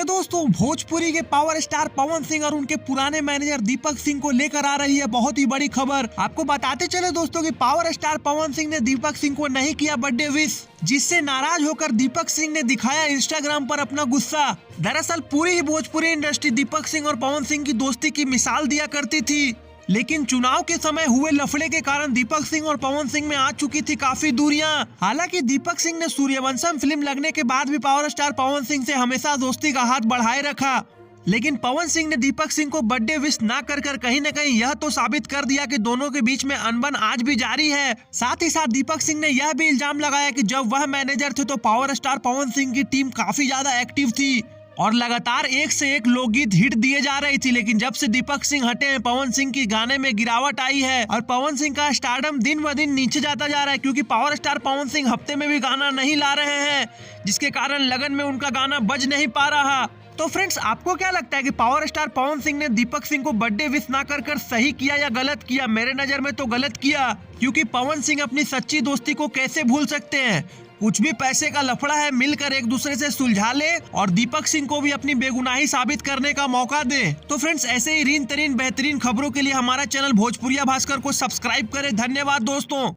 दोस्तों, भोजपुरी के power star Pawan Singh और उनके पुराने मैनेजर दीपक सिंह को लेकर आ रही है बहुत ही बड़ी खबर। आपको बताते चले दोस्तों कि पावर स्टार पवन सिंह ने दीपक सिंह को नहीं किया बर्थडे विश, जिससे नाराज होकर दीपक सिंह ने दिखाया इंस्टाग्राम पर अपना गुस्सा। दरअसल पूरी ही भोजपुरी इंडस्ट्री दीपक सिंह और पवन सिंह की दोस्ती की मिसाल दिया करती थी, लेकिन चुनाव के समय हुए लफड़े के कारण दीपक सिंह और पवन सिंह में आ चुकी थी काफी दूरियां। हालांकि दीपक सिंह ने सूर्यवंशम फिल्म लगने के बाद भी पावर स्टार पवन सिंह से हमेशा दोस्ती का हाथ बढ़ाए रखा, लेकिन पवन सिंह ने दीपक सिंह को बर्थडे विश ना कर कहीं न कहीं यह तो साबित कर दिया कि दोनों के बीच में अनबन आज भी जारी है। साथ ही साथ दीपक सिंह ने यह भी इल्जाम लगाया कि जब वह मैनेजर थे तो पावर स्टार पवन सिंह की टीम काफी ज्यादा एक्टिव थी और लगातार एक से एक लोकगीत हिट दिए जा रही थी, लेकिन जब से दीपक सिंह हटे हैं पवन सिंह की गाने में गिरावट आई है और पवन सिंह का स्टारडम दिन ब दिन नीचे जाता जा रहा है, क्योंकि पावर स्टार पवन सिंह हफ्ते में भी गाना नहीं ला रहे हैं, जिसके कारण लगन में उनका गाना बज नहीं पा रहा। तो फ्रेंड्स, आपको क्या लगता है कि पावर स्टार पवन सिंह ने दीपक सिंह को बर्थडे विश ना कर सही किया या गलत किया? मेरे नजर में तो गलत किया, क्योंकि पवन सिंह अपनी सच्ची दोस्ती को कैसे भूल सकते हैं। कुछ भी पैसे का लफड़ा है, मिलकर एक दूसरे से सुलझा ले और दीपक सिंह को भी अपनी बेगुनाही साबित करने का मौका दे। तो फ्रेंड्स, ऐसे ही रीन तरीन बेहतरीन खबरों के लिए हमारा चैनल भोजपुरिया भास्कर को सब्सक्राइब करें। धन्यवाद दोस्तों।